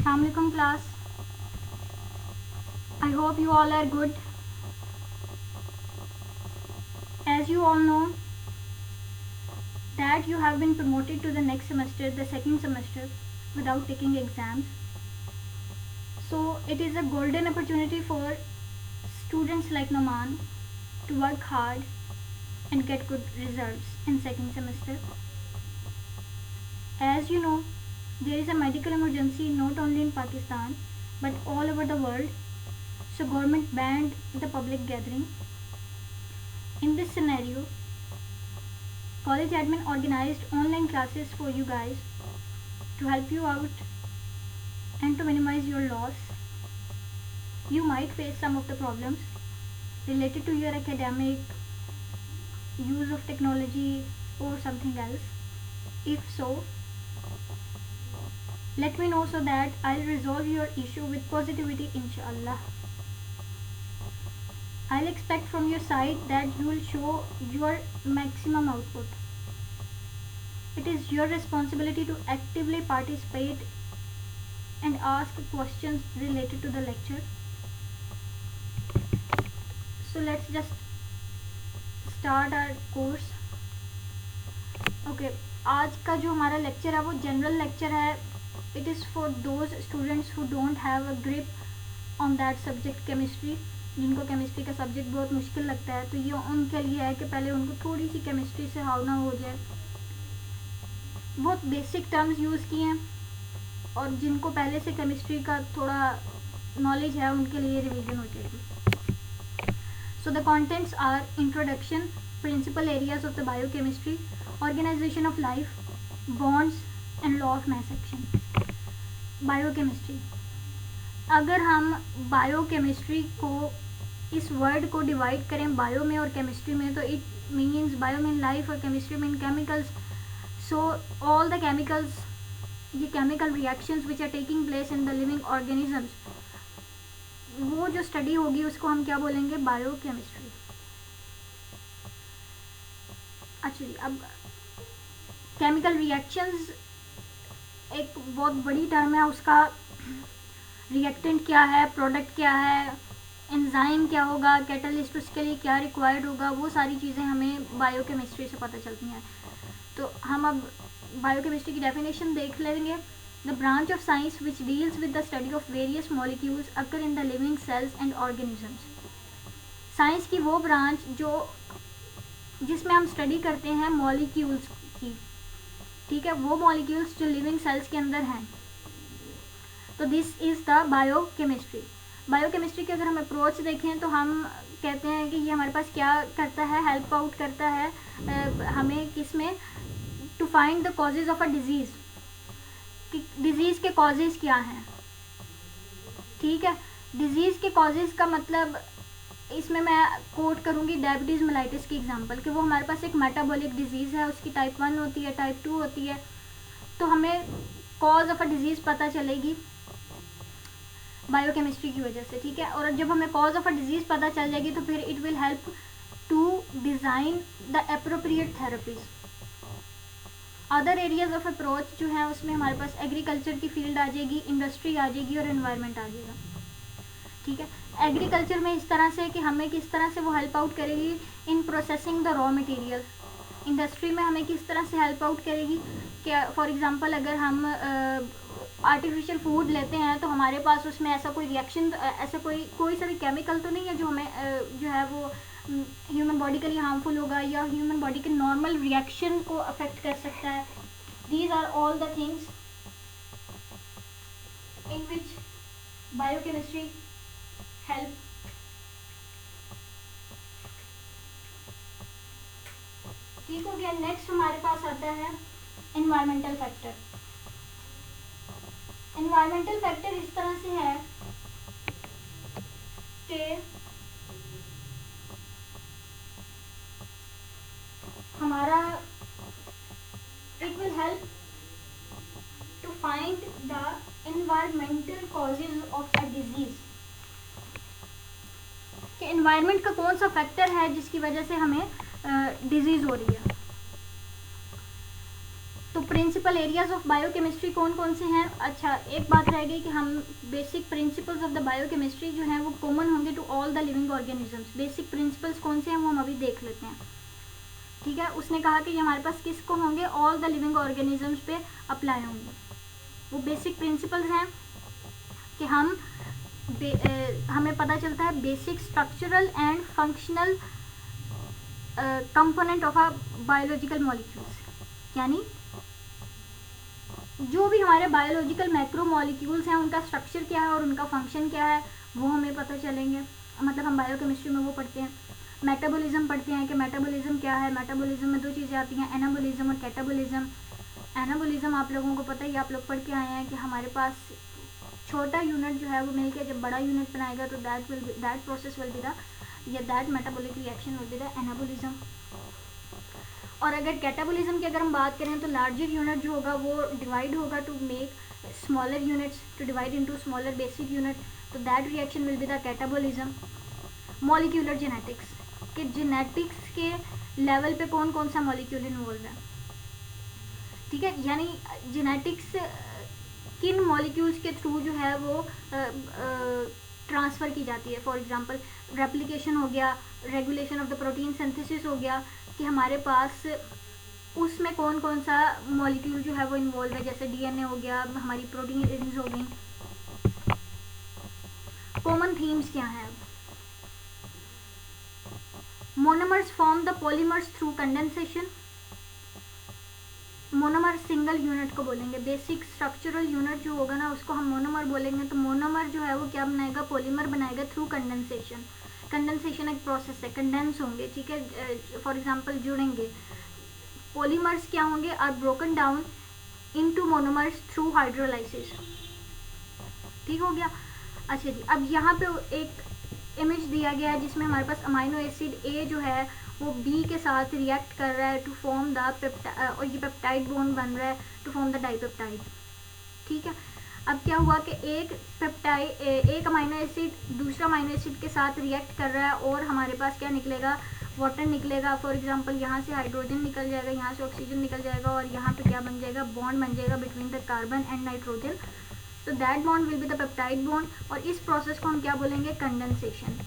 Assalamualaikum class. I hope you all are good. As you all know that you have been promoted to the next semester, the second semester, without taking exams. So it is a golden opportunity for students like Naman to work hard and get good results in second semester. As you know, there is a medical emergency not only in Pakistan but all over the world. So government banned the public gathering. In this scenario, college admin organized online classes for you guys to help you out and to minimize your loss. You might face some of the problems related to your academic use of technology or something else. If so, let me know so that I'll resolve your issue with positivity, inshallah. I'll expect from your side that you will show your maximum output. It is your responsibility to actively participate and ask questions related to the lecture. So let's just start our course. Okay, आज का जो हमारा lecture है वो general lecture है. It is for those students who don't have a grip on that subject chemistry, जिनको chemistry का subject बहुत मुश्किल लगता है. तो ये उनके लिए है कि पहले उनको थोड़ी सी केमिस्ट्री से हाव ना हो जाए. बहुत बेसिक टर्म्स यूज़ किए हैं और जिनको पहले से केमिस्ट्री का थोड़ा नॉलेज है उनके लिए रिवीजन हो जाएगी. So the contents are introduction, principal areas of the biochemistry, organization of life, bonds and law of mass action. Biochemistry. अगर हम बायोकेमिस्ट्री को इस वर्ड को डिवाइड करें बायो में और केमिस्ट्री में, तो it means bio mean life और chemistry mean chemicals. So all the chemicals, ये chemical reactions which are taking place in the living organisms, वो जो स्टडी होगी उसको हम क्या बोलेंगे? बायोकेमिस्ट्री. अच्छा जी, अब केमिकल रिएक्शंस एक बहुत बड़ी टर्म है. उसका रिएक्टेंट क्या है, प्रोडक्ट क्या है, एंजाइम क्या होगा, कैटलिस्ट उसके लिए क्या रिक्वायर्ड होगा, वो सारी चीज़ें हमें बायोकेमिस्ट्री से पता चलती हैं. तो हम अब बायोकेमिस्ट्री की डेफिनेशन देख लेंगे. The branch of science which deals with the study of various molecules occur in the living cells and organisms. Science की वो ब्रांच जिसमें हम स्टडी करते हैं मॉलिक्यूल्स की. ठीक है, वो मॉलिक्यूल्स जो लिविंग सेल्स के अंदर हैं. तो this is the biochemistry. Biochemistry की अगर हम अप्रोच देखें तो हम कहते हैं कि ये हमारे पास क्या करता है, हेल्प आउट करता है हमें किस में, to find the causes of a disease. कि डिजीज़ के कॉजेज़ क्या हैं. ठीक है, डिजीज़ के कॉजेज़ का मतलब इसमें मैं कोट करूँगी डायबिटीज़ मेलाइटिस की एग्जांपल, कि वो हमारे पास एक मेटाबॉलिक डिजीज़ है. उसकी टाइप 1 होती है, टाइप 2 होती है. तो हमें कॉज ऑफ अ डिजीज़ पता चलेगी बायोकेमिस्ट्री की वजह से. ठीक है, और जब हमें कॉज ऑफ अ डिजीज़ पता चल जाएगी तो फिर it will help to design the appropriate therapies. Other areas of approach जो है उसमें हमारे पास एग्रीकल्चर की फील्ड आ जाएगी, इंडस्ट्री आ जाएगी और एनवायरनमेंट आ जाएगा. ठीक है, एग्रीकल्चर में इस तरह से कि हमें किस तरह से वो हेल्प आउट करेगी in processing the raw material. Industry में हमें किस तरह से हेल्प आउट करेगी कि फॉर एग्जांपल अगर हम आर्टिफिशियल फूड लेते हैं तो हमारे पास उसमें ऐसा कोई रिएक्शन, ऐसा कोई सा भी केमिकल तो नहीं है जो हमें जो है वो ह्यूमन बॉडी के लिए हार्मफुल होगा या ह्यूमन बॉडी के नॉर्मल रिएक्शन को अफेक्ट कर सकता है. These are all the things in which biochemistry help. ठीक हो गया. नेक्स्ट हमारे पास आता है एनवायरमेंटल फैक्टर. एनवायरमेंटल फैक्टर इस तरह से है कि हमारा it will help to find the environmental causes of a disease. कि एनवायरनमेंट का कौन सा फैक्टर है जिसकी वजह से हमें डिजीज हो रही है. तो प्रिंसिपल एरियाज ऑफ बायोकेमिस्ट्री कौन कौन से हैं? अच्छा, एक बात रह गई कि हम basic principles of the biochemistry जो हैं वो कॉमन होंगे to all the living organisms. Basic principles कौन से हैं वो हम अभी देख लेते हैं, ठीक है। उसने कहा कि ये हमारे पास किसको होंगे, ऑल द लिविंग ऑर्गेनिजम्स पे अप्लाई होंगे। वो बेसिक प्रिंसिपल्स हैं कि हमें पता चलता है basic structural and functional component of a biological molecules, यानी जो भी हमारे बायोलॉजिकल मैक्रो मॉलिक्यूल्स हैं उनका स्ट्रक्चर क्या है और उनका फंक्शन क्या है वो हमें पता चलेंगे। मतलब हम बायोकेमिस्ट्री में वो पढ़ते हैं, मेटाबॉलिज्म पढ़ते हैं कि मेटाबॉलिज्म क्या है। मेटाबॉलिज्म में दो चीज़ें आती हैं, एनाबॉलिज्म और कैटाबॉलिज्म। एनाबॉलिज्म आप लोगों को पता ही, आप लोग पढ़ के आए हैं कि हमारे पास छोटा यूनिट जो है वो मिलकर जब बड़ा यूनिट बनाएगा तो that process will be the, या that metabolic reaction will be the anabolism. और अगर कैटाबॉलिज्म की अगर हम बात करें तो लार्जर यूनिट जो होगा वो डिवाइड होगा to make smaller units, to divide into smaller basic unit, तो that reaction will be the catabolism. Molecular genetics, कि जेनेटिक्स के लेवल पे कौन कौन सा मॉलिक्यूल इन्वॉल्व है, ठीक है। यानी जेनेटिक्स किन मॉलिक्यूल्स के थ्रू जो है वो ट्रांसफ़र की जाती है। फॉर एग्जांपल रेप्लिकेशन हो गया, regulation of the protein synthesis हो गया, कि हमारे पास उसमें कौन कौन सा मॉलिक्यूल जो है वो इन्वॉल्व है। जैसे डीएनए हो गया, हमारी प्रोटीन हो गई। कॉमन थीम्स क्या हैं? Monomers form the polymers through condensation. Monomer single unit को बोलेंगे, बेसिक स्ट्रक्चरल यूनिट जो होगा ना उसको हम मोनोमर बोलेंगे। तो मोनोमर जो है वो क्या बनाएगा, पॉलीमर बनाएगा थ्रू कंडेंसेशन। कंडेंसेशन एक प्रोसेस है, कंडेंस होंगे, ठीक है। फॉर एग्जांपल जुड़ेंगे। पॉलीमर्स क्या होंगे, are broken down into monomers through hydrolysis, ठीक हो गया। अच्छा जी, अब यहाँ पे एक इमेज दिया गया है जिसमें हमारे पास अमाइनो एसिड ए जो है वो बी के साथ रिएक्ट कर रहा है टू फॉर्म द और ये पेप्टाइड बॉन्ड बन रहा है टू फॉर्म द डाइपेप्टाइड, ठीक है। अब क्या हुआ कि एक अमाइनो एसिड दूसरा अमाइनो एसिड के साथ रिएक्ट कर रहा है और हमारे पास क्या निकलेगा, वाटर निकलेगा। फॉर एग्जांपल यहाँ से हाइड्रोजन निकल जाएगा, यहाँ से ऑक्सीजन निकल जाएगा और यहाँ पे क्या बन जाएगा, बॉन्ड बन जाएगा between the carbon and nitrogen. तो that bond will be the peptide bond. और इस प्रोसेस को हम क्या बोलेंगे, कंडेंसेशन।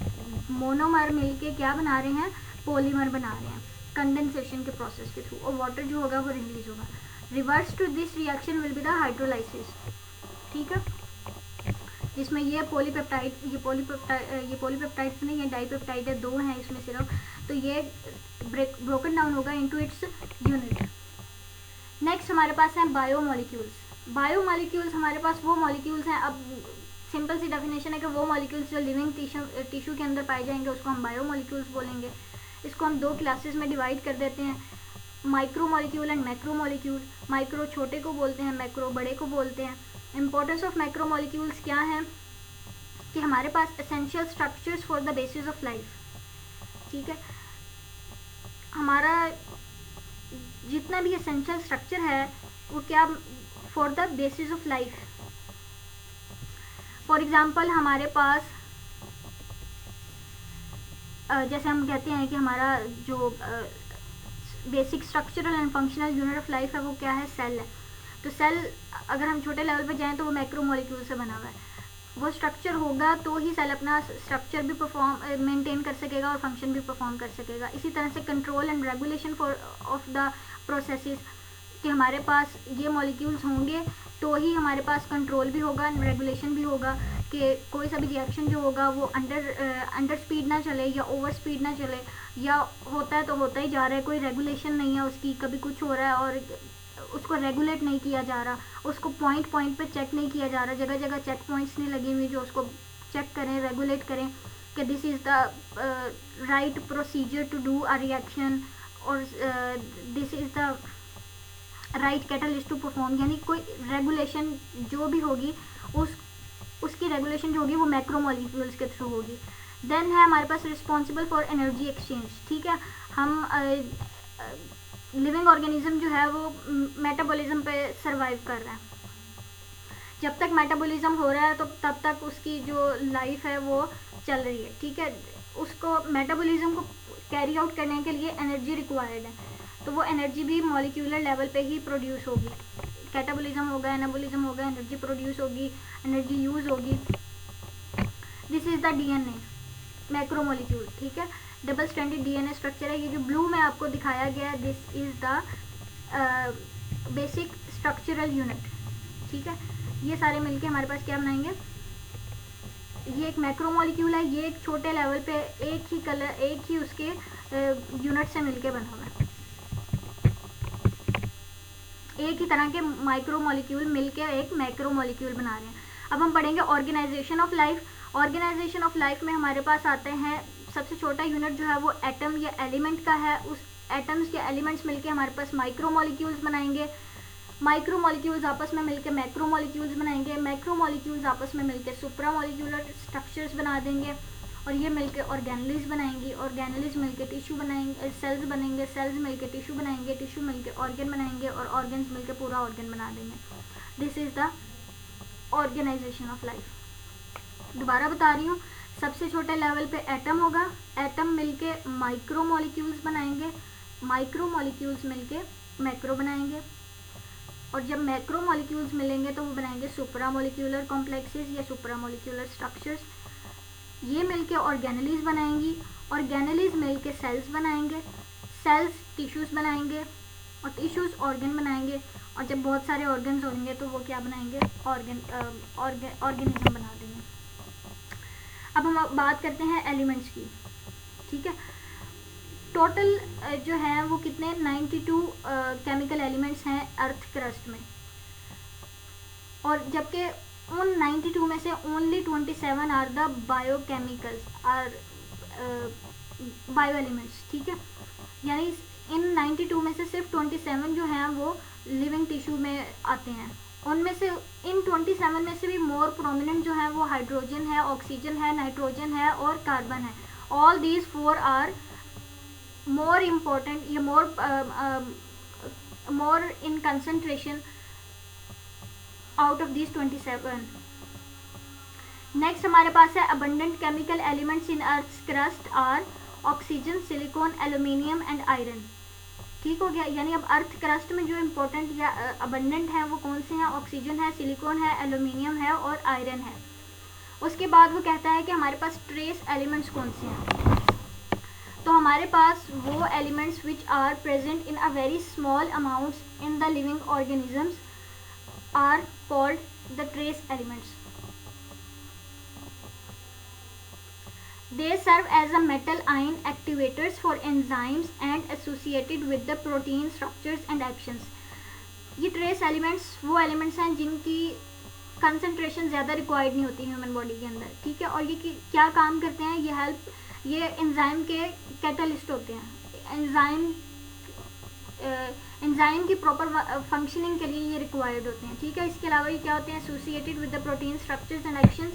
मोनोमर मिलके क्या बना रहे हैं, पॉलीमर बना रहे हैं कंडेंसेशन के प्रोसेस के थ्रू, और वाटर जो होगा वो रिलीज होगा। Reverse to this reaction will be the hydrolysis, ठीक है, जिसमें ये पॉलीपेप्टाइड नहीं, ये डाइपेप्टाइड है, दो हैं इसमें सिर्फ। तो ये ब्रोकन डाउन होगा इनटू इट्स यूनिट। नेक्स्ट हमारे पास हैं बायोमॉलिक्यूल्स। बायोमॉलिक्यूल्स हमारे पास वो मॉलिक्यूल्स हैं, अब सिंपल सी डेफिनेशन है कि वो मॉलिक्यूल्स जो लिविंग टिश्यू के अंदर पाए जाएंगे उसको हम बायोमॉलिक्यूल्स बोलेंगे। इसको हम दो क्लासेस में डिवाइड कर देते हैं, micro molecule and macro molecule. Micro छोटे को बोलते हैं, मैक्रो बड़े को बोलते हैं। इंपॉर्टेंस ऑफ मैक्रो मॉलिक्यूल्स क्या है कि हमारे पास essential structures for the basis of life, ठीक है। हमारा जितना भी एसेंशियल स्ट्रक्चर है वो क्या, for the basis of life. For example हमारे पास जैसे हम कहते हैं कि हमारा जो basic structural and functional unit of life है वो क्या है, सेल है। तो सेल अगर हम छोटे लेवल पे जाएं तो वो मैक्रो मॉलिक्यूल से बना हुआ है। वो स्ट्रक्चर होगा तो ही सेल अपना स्ट्रक्चर भी मेंटेन कर सकेगा और फंक्शन भी परफॉर्म कर सकेगा। इसी तरह से control and regulation of the processes, कि हमारे पास ये मॉलिक्यूल्स होंगे तो ही हमारे पास कंट्रोल भी होगा एंड रेगुलेशन भी होगा, कि कोई सा भी रिएक्शन जो होगा वो अंडर स्पीड ना चले या ओवर स्पीड ना चले, या होता है तो होता ही जा रहा है, कोई रेगुलेशन नहीं है उसकी, कभी कुछ हो रहा है और उसको रेगुलेट नहीं किया जा रहा, उसको पॉइंट पे चेक नहीं किया जा रहा, जगह जगह चेक पॉइंट्स नहीं लगी हुई जो उसको चेक करें, रेगुलेट करें कि this is the right procedure to do a reaction और this is the right catalyst to perform. यानी कोई रेगुलेशन जो भी होगी उसकी रेगुलेशन जो होगी वो मैक्रो मॉलिक्यूल्स के थ्रू होगी। देन है हमारे पास रिस्पॉन्सिबल फॉर एनर्जी एक्सचेंज, ठीक है। हम लिविंग ऑर्गेनिज्म जो है वो मेटाबॉलिज्म पे सरवाइव कर रहा है। जब तक मेटाबॉलिज्म हो रहा है तो तब तक उसकी जो लाइफ है वो चल रही है, ठीक है। उसको मेटाबॉलिज्म को कैरी आउट करने के लिए एनर्जी रिक्वायर्ड है। तो वो एनर्जी भी मॉलिक्यूलर लेवल पे ही प्रोड्यूस होगी। कैटाबोलिज्म होगा, एनाबोलिज्म होगा, एनर्जी प्रोड्यूस होगी, एनर्जी यूज होगी। This is the DNA macromolecule, ठीक है। डबल स्ट्रैंडेड डीएनए स्ट्रक्चर है। ये जो ब्लू में आपको दिखाया गया है, this is the basic structural unit, ठीक है। ये सारे मिलके हमारे पास क्या बनाएंगे, ये एक मैक्रोमोलिक्यूल है। ये एक छोटे लेवल पे एक ही कलर, एक ही उसके यूनिट से मिलके बना हुआ है। एक ही तरह के माइक्रोमोलिक्यूल मिलके एक मैक्रोमोलिक्यूल बना रहे हैं। अब हम पढ़ेंगे organisation of life. Organisation of life में हमारे पास आते हैं, सबसे छोटा यूनिट जो है वो एटम या एलिमेंट का है। उस एटम्स या एलिमेंट्स मिलके हमारे पास माइक्रोमोलिक्यूल्स बनाएंगे। माइक्रोमोलिक्यूल्स आपस में मिलकर मैक्रोमोलिक्यूल्स बनाएंगे। मैक्रोमोलिक्यूल्स आपस में मिलकर सुप्रामोलिक्यूलर स्ट्रक्चर्स बना देंगे और ये मिलकर ऑर्गेनेल्स बनाएंगी। ऑर्गेनेल्स मिलकर टिश्यू बनाएंगे, सेल्स बनेंगे। सेल्स मिलकर टिश्यू बनाएंगे, टिश्यू मिलकर ऑर्गन बनाएंगे और ऑर्गन्स मिलकर पूरा ऑर्गन बना देंगे। This is the organisation of life. दोबारा बता रही हूँ, सबसे छोटे लेवल पे एटम होगा, एटम मिलके माइक्रोमोलिक्यूल्स बनाएंगे, माइक्रोमोलिक्यूल्स मिलके मैक्रो बनाएंगे और जब मैक्रोमोलिक्यूल्स मिलेंगे तो वो बनाएंगे सुप्रामोलिक्यूलर कॉम्प्लेक्सेस या सुप्रामोलिक्यूलर स्ट्रक्चर्स। ये मिलके ऑर्गेनेल्स बनाएंगी, ऑर्गेनेल्स मिलके सेल्स बनाएंगे, सेल्स टिश्यूज बनाएंगे और टिश्यूज ऑर्गन बनाएंगे और जब बहुत सारे ऑर्गन्स होंगे तो वो क्या बनाएंगे, ऑर्गेनिज्म बना देंगे। अब हम बात करते हैं एलिमेंट्स की, ठीक है। टोटल जो है वो कितने 92 केमिकल एलिमेंट्स हैं अर्थ क्रस्ट में, और जबकि उन 92 में से only 27 are the biochemicals are bio elements, ठीक है। यानी इन 92 में से सिर्फ 27 जो हैं वो लिविंग टिश्यू में आते हैं। उनमें से इन 27 में से भी मोर प्रोमिनेंट जो है वो हाइड्रोजन है, ऑक्सीजन है, नाइट्रोजन है और कार्बन है। All these 4 are more important या more in concentration out of these 27. Next हमारे पास है abundant chemical elements in Earth's crust are oxygen, silicon, aluminium and iron. ठीक हो गया। यानी अब अर्थ क्रस्ट में जो इम्पोर्टेंट या abundant है वो कौन से हैं, ऑक्सीजन है, सिलिकॉन है, एल्यूमिनियम है और आयरन है। उसके बाद वो कहता है कि हमारे पास ट्रेस एलिमेंट्स कौन से हैं। तो हमारे पास वो elements which are present in a very small amounts in the living organisms are called the trace elements. They serve as a metal ion activators for enzymes and associated with the protein structures and actions. ये trace elements वो elements हैं जिनकी concentration ज़्यादा required नहीं होती human body के अंदर, ठीक है। और ये क्या काम करते हैं, ये एंजाइम के कैटलिस्ट होते हैं। एंजाइम की प्रॉपर फंक्शनिंग के लिए ये रिक्वायर्ड होते हैं, ठीक है। इसके अलावा ये क्या होते हैं, associated with the protein structures and actions.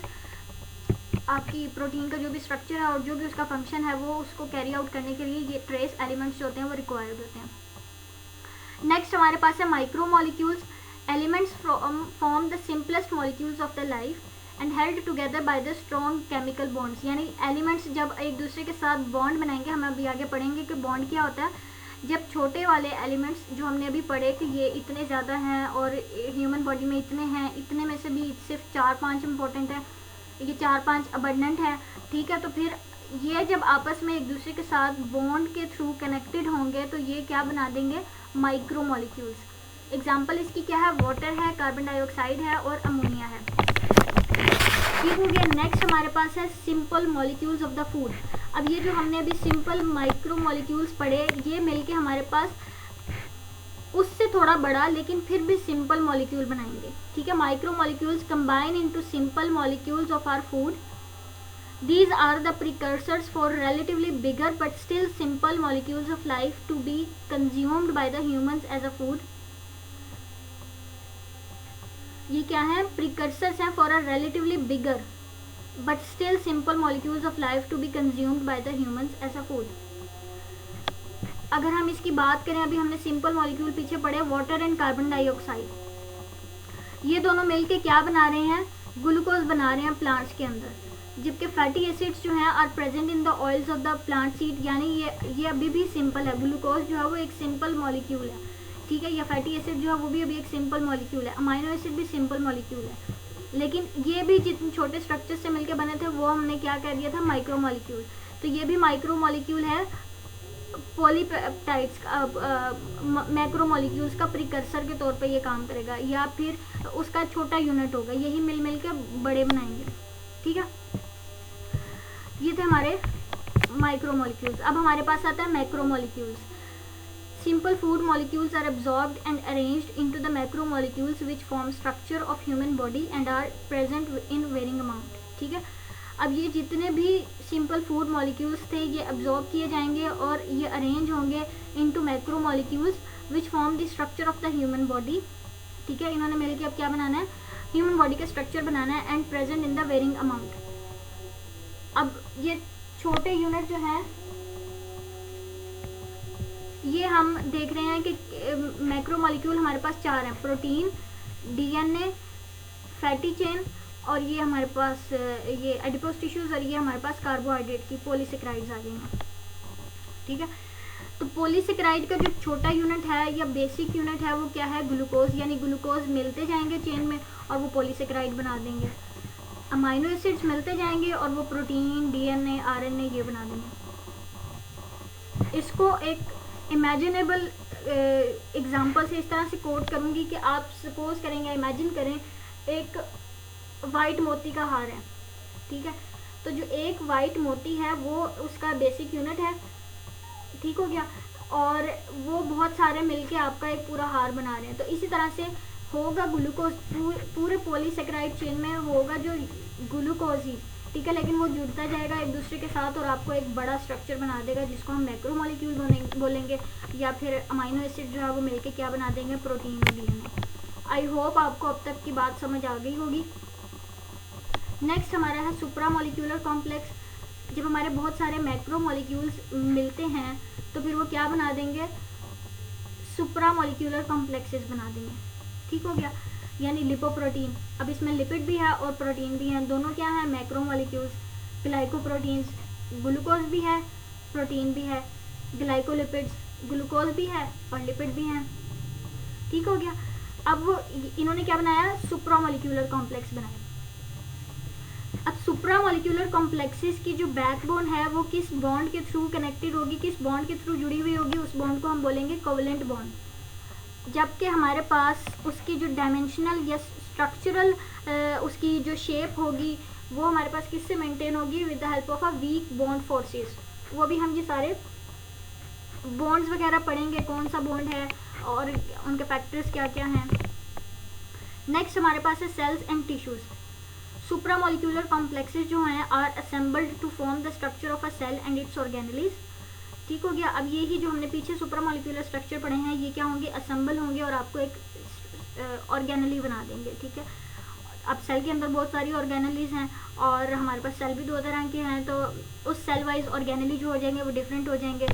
आपकी प्रोटीन का जो भी स्ट्रक्चर है और जो भी उसका फंक्शन है वो उसको कैरी आउट करने के लिए ये ट्रेस एलिमेंट्स जो होते हैं वो रिक्वायर्ड होते हैं। नेक्स्ट हमारे पास है micromolecules. Elements form the simplest molecules of the life and held together by the strong chemical bonds. यानी एलिमेंट्स जब एक दूसरे के साथ बॉन्ड बनाएंगे, हम अभी आगे पढ़ेंगे कि बॉन्ड क्या होता है। जब छोटे वाले एलिमेंट्स जो हमने अभी पढ़े कि ये इतने ज़्यादा हैं और ह्यूमन बॉडी में इतने हैं, इतने में से भी सिर्फ 4-5 इंपॉर्टेंट है, ये 4-5 अबंडेंट है, ठीक है। तो फिर ये जब आपस में एक दूसरे के साथ बॉन्ड के थ्रू कनेक्टेड होंगे तो ये क्या बना देंगे, माइक्रोमोलिक्यूल्स। एग्जाम्पल इसकी क्या है, वाटर है, कार्बन डाइऑक्साइड है और अमोनिया है, ठीक हो गया। नेक्स्ट हमारे पास है simple molecules of the food. अब ये जो हमने अभी सिंपल माइक्रो मॉलिक्यूल्स पढ़े, ये मिलके हमारे पास उससे थोड़ा बड़ा लेकिन फिर भी सिंपल मॉलिक्यूल बनाएंगे, ठीक है। Micro molecules combine into simple molecules of our food. These are the precursors for relatively bigger but still simple molecules of life to be consumed by the humans as a food. ये क्या है, precursors हैं for a relatively bigger but still simple molecules of life to be consumed by the humans as a food. अगर हम इसकी बात करें, अभी हमने सिंपल मॉलिक्यूल पीछे पढ़े, वाटर एंड कार्बन डाइऑक्साइड। ये दोनों मिलके क्या बना रहे हैं, ग्लूकोज बना रहे हैं प्लांट्स के अंदर, जबकि फैटी एसिड्स जो हैं are present in the oils of the plant seed, यानी ये अभी भी सिंपल है। ग्लूकोज जो है वो एक सिंपल मॉलिक्यूल है, ठीक है। या फैटी एसिड जो है वो भी अभी एक सिंपल मॉलिक्यूल है। अमाइनो एसिड भी सिंपल मॉलिक्यूल है, लेकिन ये भी जितने छोटे स्ट्रक्चर से मिलकर बने थे वो हमने क्या कह दिया था, माइक्रो मॉलिक्यूल। तो ये भी माइक्रो मॉलिक्यूल है, पॉलीपेप्टाइड्स मैक्रो मॉलिक्यूल्स का प्रिकर्सर के तौर पे ये काम करेगा, या फिर उसका छोटा यूनिट होगा, यही मिल मिल के बड़े बनाएंगे, ठीक है। ये थे हमारे माइक्रो मॉलिक्यूल्स। अब हमारे पास आता है macro molecules. Simple food molecules are absorbed and arranged into the macro molecules which form structure of human body and are present in varying amount, ठीक है। अब ये जितने भी सिंपल फूड मॉलिक्यूल्स थे ये एब्जॉर्ब किए जाएंगे और ये अरेंज होंगे into macro molecules which form the structure of the human body, ठीक है। इन्होंने मिलकर अब क्या बनाना है, ह्यूमन बॉडी का स्ट्रक्चर बनाना है and present in the varying amount. अब ये छोटे यूनिट जो हैं ये हम देख रहे हैं कि मैक्रो मॉलिक्यूल हमारे पास 4 हैं, प्रोटीन, डीएनए, फैटी चेन, और ये हमारे पास ये एडिपोज टिश्यूज, और ये हमारे पास कार्बोहाइड्रेट की पॉलीसेकेराइड्स आ गई हैं, ठीक है। तो पॉलीसेकेराइड का जो छोटा यूनिट है या बेसिक यूनिट है वो क्या है, ग्लूकोज, यानी ग्लूकोज मिलते जाएंगे चेन में और वो पॉलीसेकेराइड बना देंगे। अमाइनो एसिड्स मिलते जाएंगे और वो प्रोटीन, डीएनए, आरएनए ये बना देंगे। इसको एक इमेजिनेबल एग्जांपल से इस तरह से कोट करूंगी कि आप सपोज करेंगे, इमेजिन करें एक वाइट मोती का हार है, ठीक है। तो जो एक वाइट मोती है वो उसका बेसिक यूनिट है, ठीक हो गया, और वो बहुत सारे मिलके आपका एक पूरा हार बना रहे हैं। तो इसी तरह से होगा ग्लूकोज, पूरे पॉलीसेकेराइड चेन में होगा जो ग्लूकोज ही, ठीक है, लेकिन वो जुड़ता जाएगा एक दूसरे के साथ और आपको एक बड़ा स्ट्रक्चर बना देगा जिसको हम मैक्रो मॉलिक्यूल बोलेंगे, या फिर अमाइनो एसिड जो है वो मिलके क्या बना देंगे, प्रोटीन और डीएनए। आई होप आपको अब तक की बात समझ आ गई होगी। नेक्स्ट हमारा है सुप्रा मॉलिक्यूलर कॉम्प्लेक्स। जब हमारे बहुत सारे मैक्रो मॉलिक्यूल्स मिलते हैं तो फिर वो क्या बना देंगे, सुप्रा मॉलिक्यूलर कॉम्प्लेक्सेस बना देंगे, ठीक हो गया, यानी लिपोप्रोटीन। अब इसमें लिपिड भी है और प्रोटीन भी है, दोनों क्या है, मैक्रो मॉलिक्यूल्स। ग्लाइकोप्रोटीन्स, ग्लूकोज भी है, प्रोटीन भी है। ग्लाइकोलिपिड्स, ग्लूकोज भी है और लिपिड भी हैं, ठीक हो गया। अब इन्होंने क्या बनाया, सुप्रा मॉलिक्यूलर कॉम्प्लेक्स बनाया। अब सुप्रा मॉलिक्यूलर कॉम्प्लेक्सेस की जो बैकबोन है वो किस बॉन्ड के थ्रू कनेक्टेड होगी, किस बॉन्ड के थ्रू जुड़ी हुई होगी, उस बॉन्ड को हम बोलेंगे कोवेलेंट बॉन्ड। जबकि हमारे पास उसकी जो डायमेंशनल या स्ट्रक्चरल उसकी जो शेप होगी वो हमारे पास किससे मेंटेन होगी, with the help of a weak bond forces. वो भी हम ये सारे बॉन्ड्स वगैरह पढ़ेंगे, कौन सा बॉन्ड है और उनके फैक्टर्स क्या क्या हैं। नेक्स्ट हमारे पास है cells and tissues. Supra molecular complexes जो हैं are assembled to form the structure of a cell and its organelles, ठीक हो गया। अब ये ही जो हमने पीछे सुप्रा मॉलिक्यूलर स्ट्रक्चर पढ़े हैं ये क्या होंगे, असेंबल होंगे और आपको एक ऑर्गेनली बना देंगे, ठीक है। अब सेल के अंदर बहुत सारी ऑर्गेनलीज हैं और हमारे पास सेल भी 2 तरह के हैं, तो उस सेल वाइज ऑर्गेनली जो हो जाएंगे वो डिफरेंट हो जाएंगे।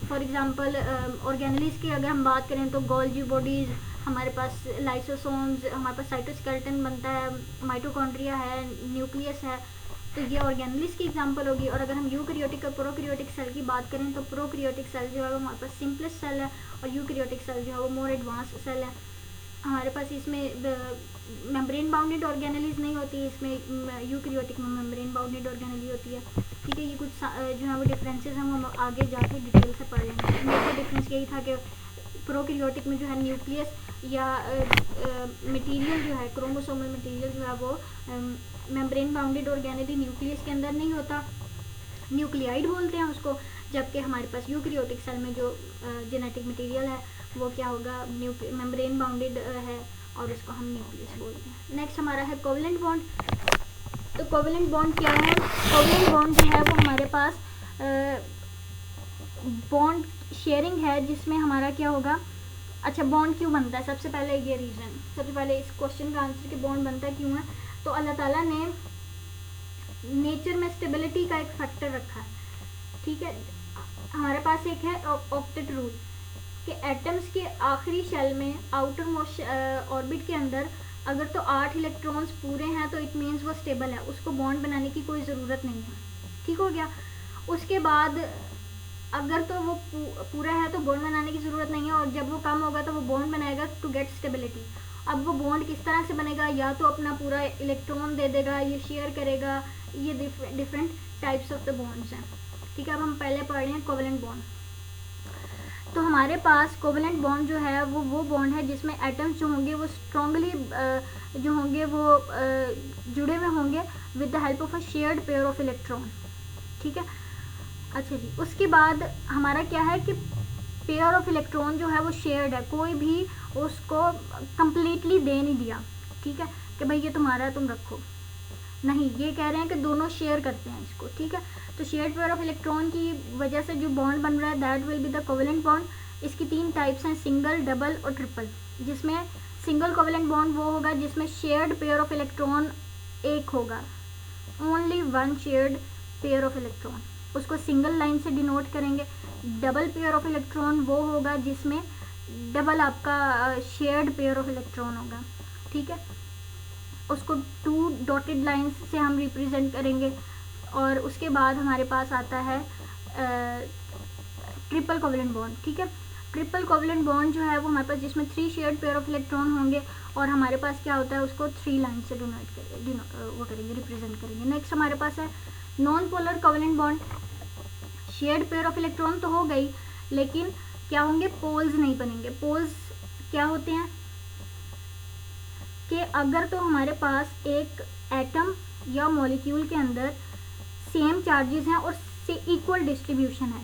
फॉर एग्जांपल ऑर्गेनलीज की अगर हम बात करें तो गोल्जी बॉडीज़, हमारे पास लाइसोसोम्स, हमारे पास साइटोस्केलेटन बनता है, माइटोकॉन्ड्रिया है, न्यूक्लियस है, तो ये ऑर्गेनलीज की एग्जांपल होगी। और अगर हम यूकैरियोटिक और प्रोकैरियोटिक सेल की बात करें तो प्रोकैरियोटिक सेल जो है वो हमारे पास सिंपलेस्ट सेल है और यूकैरियोटिक सेल जो है वो मोर एडवांस सेल है। हमारे पास इसमें मेम्ब्रेन बाउंडेड ऑर्गेनलीज नहीं होती है, इसमें यूकैरियोटिक में मेम्ब्रेन बाउंडेड ऑर्गेनली होती है, ठीक है। ये कुछ जो है वो डिफरेंसेस हैं, वो हम आगे जाके डिटेल से पढ़ लेंगे। मेजर डिफरेंस यही था कि प्रोकैरियोटिक में जो है न्यूक्लियस या मटेरियल जो है, क्रोमोसोमल मटेरियल जो है वो मेम्ब्रेन बाउंडेड ऑर्गेनली न्यूक्लियस के अंदर नहीं होता, न्यूक्लियाइड बोलते हैं उसको। जबकि हमारे पास यूकैरियोटिक सेल में जो जेनेटिक मटेरियल है वो क्या होगा, मेम्ब्रेन बाउंडेड है और उसको हम न्यूक्लियस बोलते हैं। नेक्स्ट हमारा है कोवेलेंट बॉन्ड। तो कोवेलेंट बॉन्ड क्या है, कोवेलेंट बॉन्ड जो है वो हमारे पास बॉन्ड शेयरिंग है जिसमें हमारा क्या होगा, अच्छा बॉन्ड क्यों बनता है, सबसे पहले ये रीज़न, सबसे पहले इस क्वेश्चन का आंसर कि बॉन्ड बनता है क्यों है। तो अल्लाह ताला ने नेचर में स्टेबिलिटी का एक फैक्टर रखा है, ठीक है। हमारे पास एक है ऑक्टेट रूल कि एटम्स के आखिरी शेल में आउटर मोस्ट ऑर्बिट के अंदर अगर तो 8 इलेक्ट्रॉन्स पूरे हैं तो इट मीन्स वो स्टेबल है, उसको बॉन्ड बनाने की कोई ज़रूरत नहीं है। ठीक हो गया। उसके बाद अगर तो वो पूरा है तो बॉन्ड बनाने की ज़रूरत नहीं है, और जब वो कम होगा तो वो बॉन्ड बनाएगा टू गेट स्टेबिलिटी। अब वो बॉन्ड किस तरह से बनेगा, या तो अपना पूरा इलेक्ट्रॉन दे देगा, ये शेयर करेगा, ये different types of the bonds हैं। ठीक है, अब हम पहले पढ़ रहे हैं कोवेलेंट बॉन्ड। तो हमारे पास कोवेलेंट बॉन्ड जो है वो बॉन्ड है जिसमें एटम्स जो होंगे वो स्ट्रांगली जो होंगे वो जुड़े हुए होंगे with the help of a shared pair of electron. ठीक है, अच्छा जी। उसके बाद हमारा क्या है कि पेयर ऑफ इलेक्ट्रॉन जो है वो शेयर्ड है, कोई भी उसको कंप्लीटली दे नहीं दिया। ठीक है, कि भाई ये तुम्हारा है तुम रखो, नहीं, ये कह रहे हैं कि दोनों शेयर करते हैं इसको। ठीक है, तो शेयर्ड पेयर ऑफ इलेक्ट्रॉन की वजह से जो बॉन्ड बन रहा है that will be the covalent bond. इसकी 3 टाइप्स हैं, सिंगल, डबल और ट्रिपल। जिसमें सिंगल कोवेलेंट बॉन्ड वो होगा जिसमें शेयर्ड पेयर ऑफ इलेक्ट्रॉन एक होगा, only one shared pair of electron, उसको सिंगल लाइन से डिनोट करेंगे। डबल पेयर ऑफ इलेक्ट्रॉन वो होगा जिसमें डबल आपका शेयर्ड पेयर ऑफ इलेक्ट्रॉन होगा। ठीक है, उसको 2 डॉटेड लाइंस से हम रिप्रेजेंट करेंगे। और उसके बाद हमारे पास आता है ट्रिपल कोवेलेंट बॉन्ड। ठीक है, ट्रिपल कोवेलेंट बॉन्ड जो है वो हमारे पास जिसमें 3 शेयर्ड पेयर ऑफ इलेक्ट्रॉन होंगे, और हमारे पास क्या होता है उसको 3 लाइन से वो करेंगे, रिप्रेजेंट करेंगे। नेक्स्ट हमारे पास है non polar covalent bond. Shared pair of electron तो हो गई, लेकिन क्या होंगे, पोल्स नहीं बनेंगे। पोल्स क्या होते हैं कि अगर तो हमारे पास एक एटम या मॉलिक्यूल के अंदर सेम चार्जेस हैं और से इक्वल डिस्ट्रीब्यूशन है।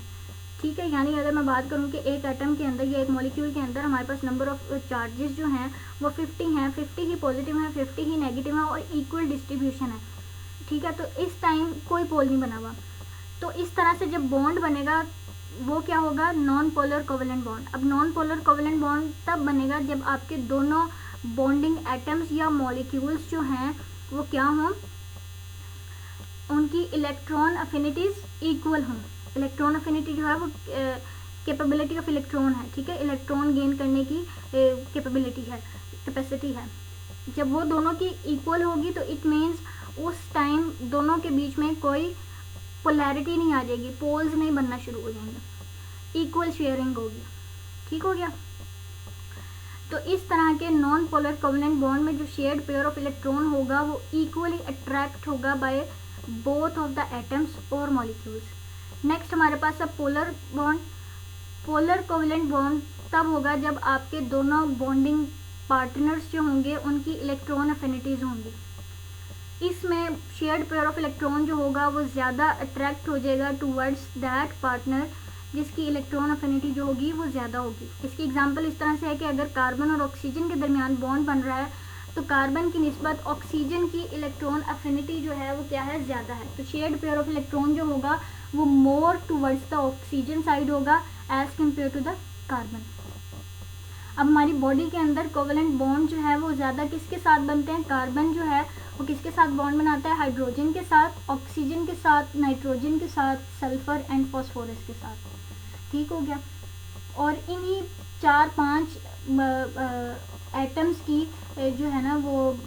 ठीक है, यानी अगर मैं बात करूं कि एक एटम के अंदर या एक मॉलिक्यूल के अंदर हमारे पास नंबर ऑफ चार्जेस जो हैं वो 50 हैं, 50 ही पॉजिटिव हैं, 50 ही नेगेटिव हैं और इक्वल डिस्ट्रीब्यूशन है। ठीक है, तो इस टाइम कोई पोल नहीं बना हुआ। तो इस तरह से जब बॉन्ड बनेगा वो क्या होगा, नॉन पोलर कोवेलेंट बॉन्ड। अब नॉन पोलर कोवेलेंट बॉन्ड तब बनेगा जब आपके दोनों बॉन्डिंग एटम्स या मॉलिक्यूल्स जो हैं वो क्या हों, उनकी इलेक्ट्रॉन अफिनिटीज इक्वल हों। इलेक्ट्रॉन अफिनिटी जो है वो कैपेबिलिटी ऑफ इलेक्ट्रॉन है। ठीक है, इलेक्ट्रॉन गेन करने की कैपेबिलिटी है, कैपेसिटी है। जब वो दोनों की इक्वल होगी तो इट मीन्स उस टाइम दोनों के बीच में कोई पोलैरिटी नहीं आ जाएगी, पोल्स नहीं बनना शुरू हो जाएंगे, इक्वल शेयरिंग होगी। ठीक हो गया। तो इस तरह के नॉन पोलर कोवेलेंट बॉन्ड में जो शेयर्ड पेयर ऑफ इलेक्ट्रॉन होगा वो इक्वली अट्रैक्ट होगा by both of the atoms और मॉलिक्यूल्स। नेक्स्ट हमारे पास है polar bond. Polar covalent bond तब होगा जब आपके दोनों बॉन्डिंग पार्टनर्स जो होंगे उनकी इलेक्ट्रॉन अफिनिटीज होंगी। इसमें शेयर्ड पेयर ऑफ इलेक्ट्रॉन जो होगा वो ज़्यादा अट्रैक्ट हो जाएगा टूवर्ड्स दैट पार्टनर जिसकी इलेक्ट्रॉन अफिनिटी जो होगी वो ज़्यादा होगी। इसकी एग्जांपल इस तरह से है कि अगर कार्बन और ऑक्सीजन के दरमियान बॉन्ड बन रहा है तो कार्बन की निस्बत ऑक्सीजन की इलेक्ट्रॉन अफिनिटी जो है वो क्या है, ज़्यादा है। तो शेयर्ड पेयर ऑफ इलेक्ट्रॉन जो होगा वो more towards the oxygen side होगा as compare to the carbon. अब हमारी बॉडी के अंदर कोवेलेंट बॉन्ड जो है वो ज़्यादा किसके साथ बनते हैं, कार्बन जो है वो किसके साथ बॉन्ड बनाता है, हाइड्रोजन के साथ, ऑक्सीजन के साथ, नाइट्रोजन के साथ, सल्फर एंड फॉस्फोरस के साथ। ठीक हो गया। और इन्हीं 4-5 एटम्स की जो है ना वो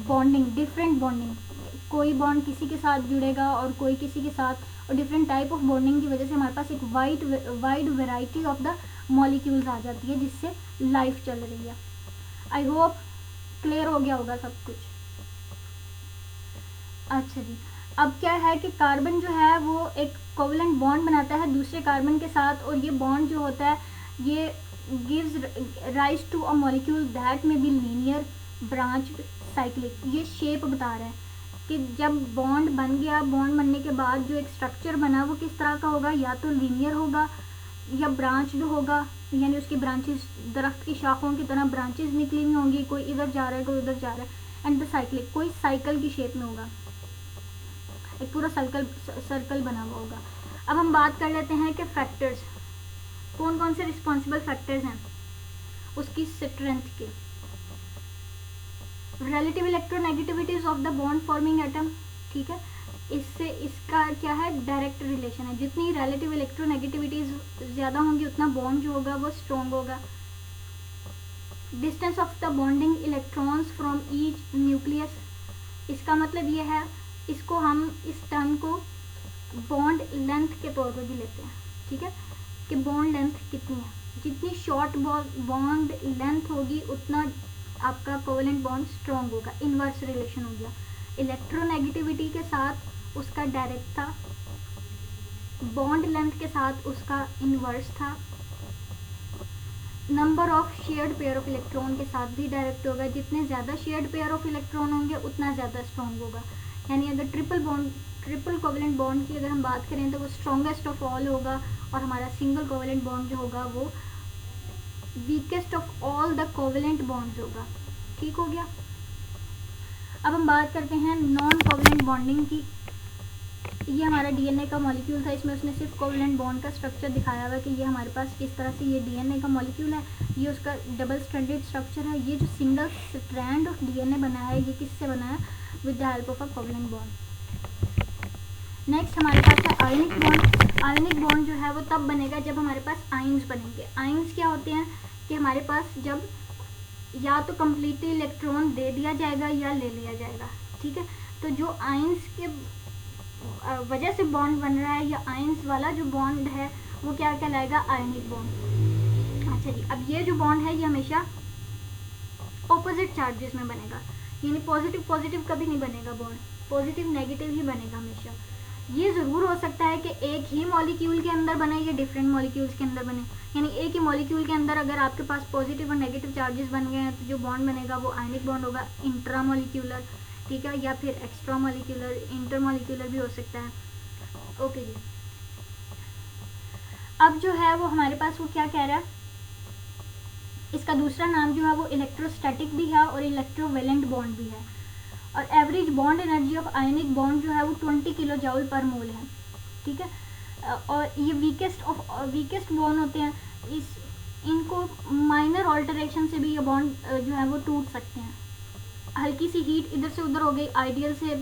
बॉन्डिंग, डिफरेंट बॉन्डिंग, कोई बॉन्ड किसी के साथ जुड़ेगा और कोई किसी के साथ, और डिफरेंट टाइप ऑफ बॉन्डिंग की वजह से हमारे पास एक wide variety of the molecules आ जाती है जिससे लाइफ चल रही है। आई होप क्लियर हो गया होगा सब कुछ। अच्छा जी, अब क्या है कि कार्बन जो है वो एक कोवेलेंट बॉन्ड बनाता है दूसरे कार्बन के साथ, और ये बॉन्ड जो होता है ये gives rise to a molecule that may be linear, branched, cyclic. ये शेप बता रहा है कि जब बॉन्ड बन गया, बॉन्ड बनने के बाद जो एक स्ट्रक्चर बना वो किस तरह का होगा, या तो लीनियर होगा या ब्रांच्ड होगा, यानी उसकी ब्रांचेस दरख्त की शाखों की तरह ब्रांचेस निकली हुई होंगी, कोई इधर जा रहा है कोई उधर जा रहा है। एंड द साइक्लिक, कोई साइकिल की शेप में होगा, एक पूरा सर्कल बना हुआ होगा। अब हम बात कर लेते हैं कि फैक्टर्स, कौन कौन से रिस्पॉन्सिबल फैक्टर्स हैं उसकी स्ट्रेंथ के। Relative electronegativities of the bond forming atom. ठीक है, इससे इसका क्या है, डायरेक्ट रिलेशन है। जितनी रिलेटिव इलेक्ट्रोनेगेटिविटीज ज़्यादा होंगी उतना बॉन्ड जो होगा वो स्ट्रॉन्ग होगा। Distance of the bonding electrons from each nucleus. इसका मतलब ये है, इसको हम इस टर्म को बॉन्ड लेंथ के तौर पे भी लेते हैं, ठीक है, कि बॉन्ड लेंथ कितनी है। जितनी शॉर्ट बॉन्ड लेंथ होगी उतना आपका कोवेलेंट बॉन्ड स्ट्रॉन्ग होगा। इनवर्स रिलेशन हो गया, इलेक्ट्रोनेगेटिविटी के साथ उसका डायरेक्ट था, बॉन्ड लेंथ के साथ उसका इनवर्स था, number of shared pair of electron के साथ भी डायरेक्ट होगा। जितने ज़्यादा शेयर्ड पेयर ऑफ इलेक्ट्रॉन होंगे उतना ज़्यादा स्ट्रॉन्ग होगा। यानी अगर ट्रिपल कोवेलेंट बॉन्ड की अगर हम बात करें तो वो स्ट्रॉन्गेस्ट ऑफ ऑल होगा, और हमारा सिंगल कोवेलेंट बॉन्ड जो होगा वो weakest of all the covalent bonds होगा। ठीक हो गया। अब हम बात करते हैं नॉन कोवेलेंट बॉन्डिंग की। ये हमारा डीएनए का मॉलिक्यूल था, इसमें उसने सिर्फ कोवेलेंट बॉन्ड का स्ट्रक्चर दिखाया हुआ है कि ये हमारे पास किस तरह से ये डीएनए का मॉलिक्यूल है, ये उसका डबल स्ट्रैंडेड स्ट्रक्चर है। ये जो सिंगल स्ट्रैंड ऑफ डीएनए बना है ये किससे बना है, with the help of a covalent bond. Next हमारे पास है आयनिक बॉन्ड। आयनिक बॉन्ड जो है वो तब बनेगा जब हमारे पास आयंस बनेंगे। आयंस क्या होते हैं कि हमारे पास जब या तो कम्प्लीटली इलेक्ट्रॉन दे दिया जाएगा या ले लिया जाएगा, ठीक है। तो जो आयंस के वजह से बॉन्ड बन रहा है या आयंस वाला जो बॉन्ड है वो क्या कहलाएगा, आयनिक बॉन्ड। अच्छा जी, अब ये जो बॉन्ड है ये हमेशा ऑपोजिट चार्जेस में बनेगा, यानी पॉजिटिव पॉजिटिव कभी नहीं बनेगा बॉन्ड, पॉजिटिव नेगेटिव ही बनेगा हमेशा। ये ज़रूर हो सकता है कि एक ही मॉलिक्यूल के अंदर बने या डिफरेंट मॉलिक्यूल्स के अंदर बने, यानी एक ही मॉलिक्यूल के अंदर अगर आपके पास पॉजिटिव और नेगेटिव चार्जेस बन गए हैं तो जो बॉन्ड बनेगा वो आयनिक बॉन्ड होगा, इंट्रामॉलिक्यूलर, ठीक है, या फिर एक्स्ट्रा मॉलिक्यूलर, इंटरमॉलिक्यूलर भी हो सकता है। ओके जी, अब जो है वो हमारे पास वो क्या कह रहा है, इसका दूसरा नाम जो है वो इलेक्ट्रोस्टैटिक भी है और इलेक्ट्रोवेलेंट बॉन्ड भी है। और average bond energy of ionic bond जो है वो 20 किलो जूल पर मोल है, ठीक है। और ये वीकेस्ट बॉन्ड होते हैं, इनको माइनर ऑल्टरेशन से भी ये बॉन्ड जो है वो टूट सकते हैं। हल्की सी हीट इधर से उधर हो गई, आइडियल से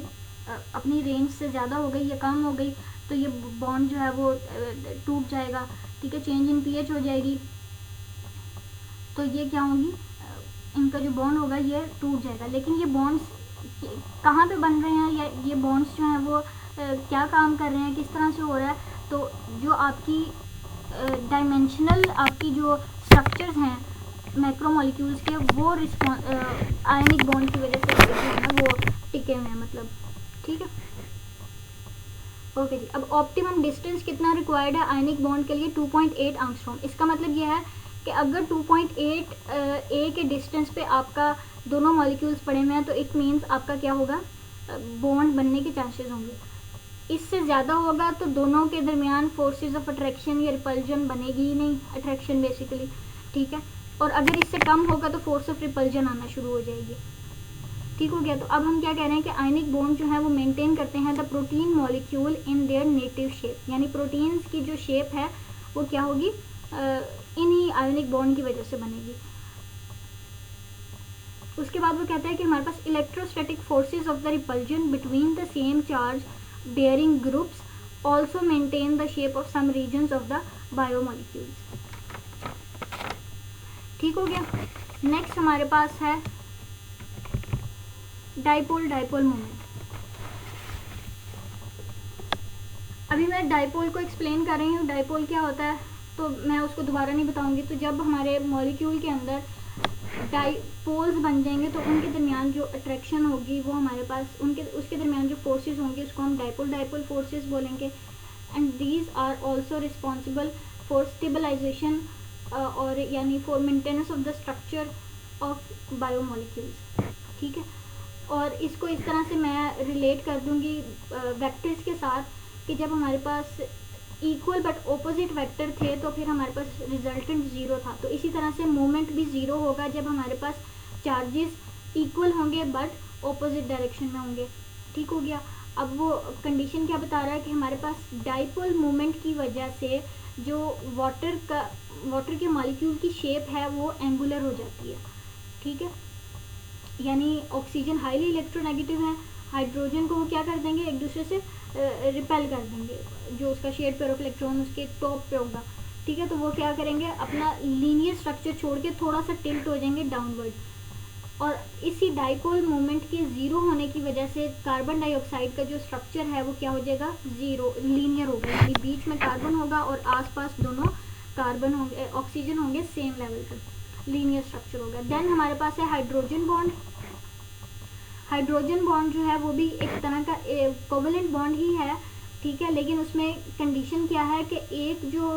अपनी रेंज से ज़्यादा हो गई या कम हो गई तो ये बॉन्ड जो है वो टूट जाएगा, ठीक है। चेंज इन पीएच हो जाएगी तो ये क्या होगी, इनका जो बॉन्ड होगा ये टूट जाएगा। लेकिन ये बॉन्ड्स कहाँ पे बन रहे हैं या ये बॉन्ड्स जो हैं वो क्या काम कर रहे हैं, किस तरह से हो रहा है, तो जो आपकी डायमेंशनल आपकी जो स्ट्रक्चर्स हैं मैक्रोमोलिक्यूल्स के वो आयनिक बॉन्ड की वजह से जो है वो टिके हुए हैं, मतलब, ठीक है। ओके जी, अब ऑप्टिमम डिस्टेंस कितना रिक्वायर्ड है आयनिक बॉन्ड के लिए, 2.8 एंगस्ट्रॉम। इसका मतलब ये है कि अगर 2.8 ए के डिस्टेंस पे आपका दोनों मॉलिक्यूल्स पड़े हुए हैं तो इट मीन्स आपका क्या होगा, बॉन्ड बनने के चांसेस होंगे। इससे ज़्यादा होगा तो दोनों के दरमियान फोर्सेस ऑफ अट्रैक्शन या रिपल्जन बनेगी ही नहीं, अट्रैक्शन बेसिकली, ठीक है। और अगर इससे कम होगा तो फोर्स ऑफ रिपल्जन आना शुरू हो जाएगी, ठीक हो गया। तो अब हम क्या कह रहे हैं कि आयनिक बॉन्ड जो है वो मेंटेन करते हैं the protein molecule in their native shape, यानी प्रोटीन्स की जो शेप है वो क्या होगी, इन्हीं आयनिक बॉन्ड की वजह से बनेगी। उसके बाद वो कहता है कि हमारे पास electrostatic forces of the repulsion between the same charge bearing groups also maintain the shape of some regions of the biomolecules, ठीक हो गया। नेक्स्ट हमारे पास है डाइपोल मोमेंट। अभी मैं डाइपोल को एक्सप्लेन कर रही हूँ, डाइपोल क्या होता है तो मैं उसको दोबारा नहीं बताऊंगी। तो जब हमारे मॉलिक्यूल के अंदर डाइपोल्स बन जाएंगे तो उनके दरमियान जो अट्रैक्शन होगी वो हमारे पास उसके दरमियान जो फोर्सेस होंगे उसको हम डाइपोल फोर्सेस बोलेंगे। And these are also responsible for stabilisation और यानी for maintenance of the structure of biomolecules, ठीक है। और इसको इस तरह से मैं रिलेट कर दूंगी वेक्टर्स के साथ कि जब हमारे पास इक्वल बट ऑपोजिट वेक्टर थे तो फिर हमारे पास रिजल्टेंट ज़ीरो था। तो इसी तरह से मोमेंट भी ज़ीरो होगा जब हमारे पास चार्जेस इक्वल होंगे बट ऑपोजिट डायरेक्शन में होंगे, ठीक हो गया। अब वो कंडीशन क्या बता रहा है कि हमारे पास डाइपोल मोमेंट की वजह से जो वाटर के मॉलिक्यूल की शेप है वो एंगुलर हो जाती है, ठीक है। यानी ऑक्सीजन हाईली इलेक्ट्रोनेगेटिव है, हाइड्रोजन को वो क्या कर देंगे, एक दूसरे से रिपेल कर देंगे, जो उसका शेड पेयर ऑफ इलेक्ट्रॉन उसके टॉप पे होगा, ठीक है, तो वो क्या करेंगे, अपना लीनियर स्ट्रक्चर छोड़ के थोड़ा सा टिल्ट हो जाएंगे डाउनवर्ड, और इसी डाइपोल मोमेंट के ज़ीरो होने की वजह से कार्बन डाइऑक्साइड का जो स्ट्रक्चर है वो क्या हो जाएगा, ज़ीरो लीनियर होगा, यानी बीच में कार्बन होगा और आसपास दोनों कार्बन होंगे, ऑक्सीजन होंगे सेम लेवल पर, लीनियर स्ट्रक्चर होगा। देन हमारे पास है हाइड्रोजन बॉन्ड। हाइड्रोजन बॉन्ड जो है वो भी एक तरह का कोवेलेंट बॉन्ड ही है, ठीक है, लेकिन उसमें कंडीशन क्या है कि एक जो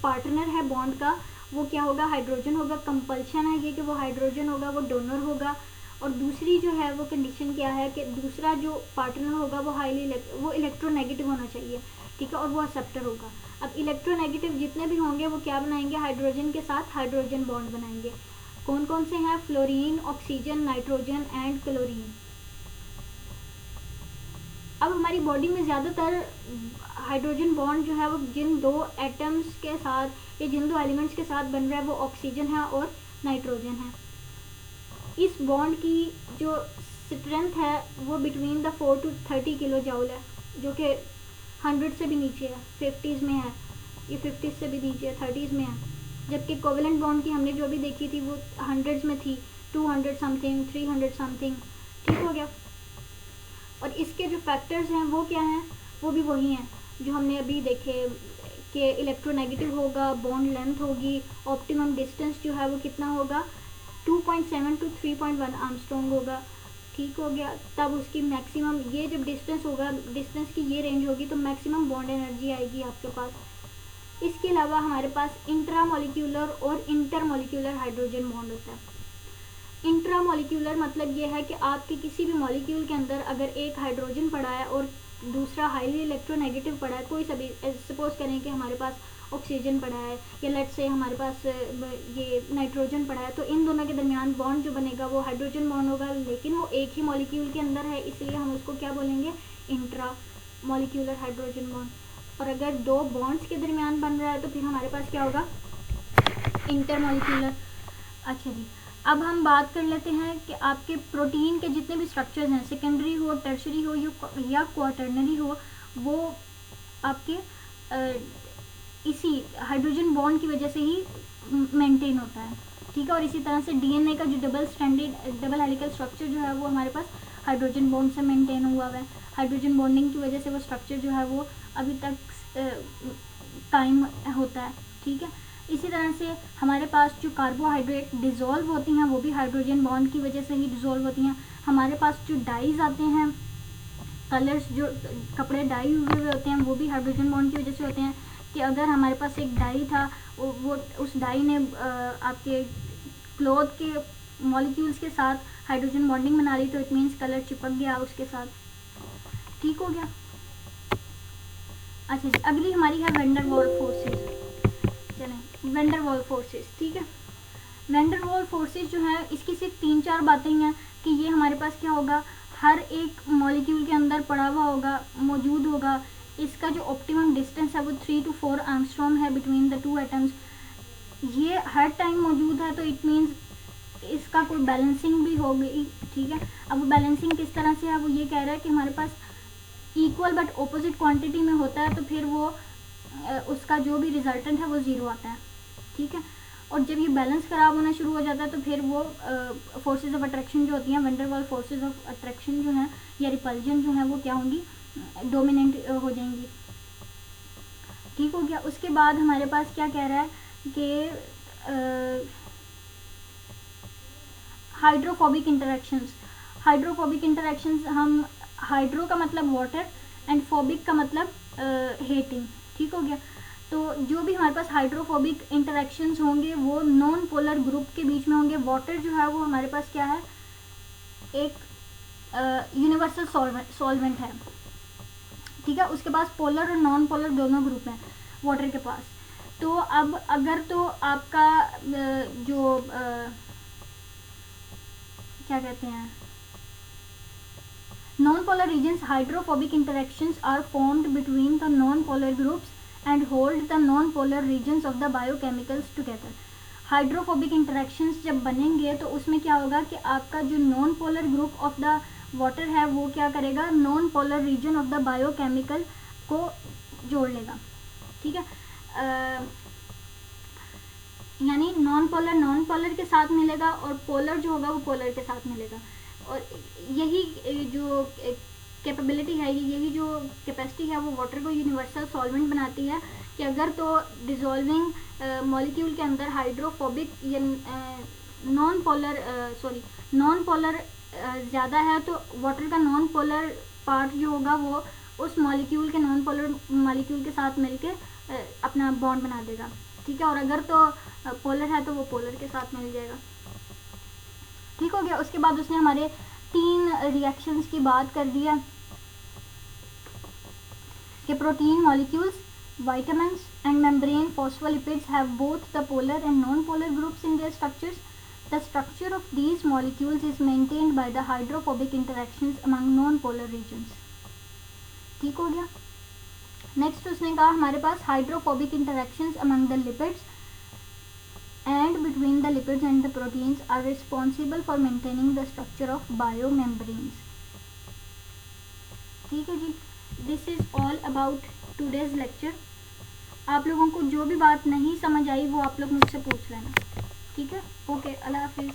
पार्टनर है बॉन्ड का वो क्या होगा, हाइड्रोजन होगा, कंपल्शन है ये कि वो हाइड्रोजन होगा, वो डोनर होगा। और दूसरी जो है वो कंडीशन क्या है कि दूसरा जो पार्टनर होगा वो इलेक्ट्रोनेगेटिव होना चाहिए, ठीक है, और वो एक्सेप्टर होगा। अब इलेक्ट्रोनेगेटिव जितने भी होंगे वो क्या बनाएंगे, हाइड्रोजन के साथ हाइड्रोजन बॉन्ड बनाएंगे। कौन कौन से हैं, fluorine, oxygen, nitrogen and chlorine. अब हमारी बॉडी में ज़्यादातर हाइड्रोजन बॉन्ड जो है वो जिन दो एटम्स के साथ या जिन दो एलिमेंट्स के साथ बन रहा है वो ऑक्सीजन है और नाइट्रोजन है। इस बॉन्ड की जो स्ट्रेंथ है वो between the 4 to 30 kilo joule है, जो कि 100 से भी नीचे है, 50s में है, ये 50s से भी नीचे है, 30s में है। जबकि कोवेलेंट बॉन्ड की हमने जो अभी देखी थी वो 100s में थी, 200 समथिंग, 300 समथिंग, ठीक हो गया। और इसके जो फैक्टर्स हैं वो क्या हैं, वो भी वही हैं जो हमने अभी देखे कि इलेक्ट्रोनेगेटिव होगा, बॉन्ड लेंथ होगी, ऑप्टिमम डिस्टेंस जो है वो कितना होगा, 2.7 to 3.1 आर्मस्ट्रॉन्ग होगा, ठीक हो गया। तब उसकी मैक्सिमम, ये जब डिस्टेंस होगा, डिस्टेंस की ये रेंज होगी तो मैक्सिमम बॉन्ड एनर्जी आएगी आपके पास। इसके अलावा हमारे पास इंट्रामोलिक्यूलर और इंटरमोलिक्यूलर हाइड्रोजन बॉन्ड होता है। इंट्रामोलिक्यूलर मतलब ये है कि आपके किसी भी मॉलिक्यूल के अंदर अगर एक हाइड्रोजन पड़ा है और दूसरा हाईली इलेक्ट्रोनेगेटिव पड़ा है, कोई सभी, सपोज करें कि हमारे पास ऑक्सीजन पड़ा है या लेट्स से हमारे पास ये नाइट्रोजन पड़ा है, तो इन दोनों के दरमियान बॉन्ड जो बनेगा वो हाइड्रोजन बॉन्ड होगा, लेकिन वो एक ही मॉलिक्यूल के अंदर है, इसलिए हम उसको क्या बोलेंगे, इंट्रा मॉलिक्यूलर हाइड्रोजन बॉन्ड। और अगर दो बॉन्ड्स के दरमियान बन रहा है तो फिर हमारे पास क्या होगा, इंटरमोलिक्यूलर। अच्छा जी, अब हम बात कर लेते हैं कि आपके प्रोटीन के जितने भी स्ट्रक्चर्स हैं, सेकेंडरी हो, टर्शरी हो या क्वाटर्नरी हो, वो आपके इसी हाइड्रोजन बॉन्ड की वजह से ही मेंटेन होता है, ठीक है। और इसी तरह से डीएनए का जो डबल हेलिकल स्ट्रक्चर जो है वो हमारे पास हाइड्रोजन बॉन्ड से मेंटेन हुआ है। हाइड्रोजन बॉन्डिंग की वजह से वो स्ट्रक्चर जो है वो अभी तक कायम होता है, ठीक है। इसी तरह से हमारे पास जो कार्बोहाइड्रेट डिज़ोल्व होती हैं वो भी हाइड्रोजन बॉन्ड की वजह से ही डिज़ोल्व होती हैं। हमारे पास जो डाइज आते हैं, कलर्स, जो कपड़े डाई हुए होते हैं वो भी हाइड्रोजन बॉन्ड की वजह से होते हैं। कि अगर हमारे पास एक डाई था, वो उस डाई ने आपके क्लॉथ के मॉलिक्यूल्स के साथ हाइड्रोजन बॉन्डिंग बना ली, तो इट मीन्स कलर चिपक गया उसके साथ, ठीक हो गया। अच्छा जी, अगली हमारी है वैन डर वाल फोर्सेस। चलें, वैन डर वाल फोर्सेस, ठीक है। वैन डर वाल फोर्सेस जो है इसकी सिर्फ 3-4 बातें हैं कि ये हमारे पास क्या होगा, हर एक मॉलिक्यूल के अंदर पड़ा हुआ होगा, मौजूद होगा। इसका जो ऑप्टिमम डिस्टेंस है वो 3 to 4 आर्मस्ट्रॉन्ग है बिटवीन द टू एटम्स। ये हर टाइम मौजूद है, तो इट मीन्स इसका कोई बैलेंसिंग भी होगी, ठीक है। अब वो बैलेंसिंग किस तरह से है, वो ये कह रहा है कि हमारे पास इक्वल बट ऑपोजिट क्वांटिटी में होता है, तो फिर वो उसका जो भी रिजल्टेंट है वो ज़ीरो आता है, ठीक है। और जब ये बैलेंस ख़राब होना शुरू हो जाता है तो फिर वो फोर्सेस ऑफ अट्रैक्शन जो होती हैं, वैन डर वाल फोर्सेस ऑफ अट्रैक्शन जो हैं या रिपल्जन जो है वो क्या होंगी, डोमिनेंट हो जाएंगी, ठीक हो गया। उसके बाद हमारे पास क्या कह रहा है कि हाइड्रोफोबिक इंटरेक्शंस। हाइड्रोफोबिक इंटरेक्शंस, हम हाइड्रो का मतलब वाटर एंड फोबिक का मतलब हेटिंग, ठीक हो गया। तो जो भी हमारे पास हाइड्रोफोबिक इंटरेक्शंस होंगे वो नॉन पोलर ग्रुप के बीच में होंगे। वाटर जो है वो हमारे पास क्या है, एक यूनिवर्सल सॉल्वेंट है, ठीक है। उसके पास पोलर और नॉन पोलर दोनों ग्रुप हैं वाटर के पास। तो अब अगर तो आपका जो क्या कहते हैं, non-polar regions, hydrophobic interactions are formed between the non-polar groups and hold the non-polar regions of the biochemicals together. Hydrophobic interactions जब बनेंगे तो उसमें क्या होगा कि आपका जो non polar group of the water है वो क्या करेगा, non polar region of the biochemical को जोड़ लेगा, ठीक है। यानी नॉन पोलर के साथ मिलेगा और पोलर जो होगा वो पोलर के साथ मिलेगा। और यही जो कैपेबिलिटी है, यही जो कैपेसिटी है वो वाटर को यूनिवर्सल सॉल्वेंट बनाती है कि अगर तो डिज़ोल्विंग मॉलिक्यूल के अंदर हाइड्रोफोबिक या नॉन पोलर ज़्यादा है तो वाटर का नॉन पोलर पार्ट जो होगा वो उस मॉलिक्यूल के नॉन पोलर मॉलिक्यूल के साथ मिलके अपना बॉन्ड बना देगा, ठीक है। और अगर तो पोलर है तो वो पोलर के साथ मिल जाएगा, ठीक हो गया। उसके बाद उसने हमारे 3 रिएक्शंस की बात कर दी है कि protein molecules, vitamins and membrane phospholipids have both the polar and non-polar groups in their structures. The structure of these molecules is maintained by the hydrophobic interactions among non-polar regions. ठीक हो गया। Next उसने कहा हमारे पास hydrophobic interactions among the lipids and between the lipids and the proteins are responsible for maintaining the structure of biomembranes. ठीक है जी, this is all about today's lecture. आप लोगों को जो भी बात नहीं समझ आई वो आप लोग मुझसे पूछ लेना, ठीक है। ओके, अल्लाह हाफिज़।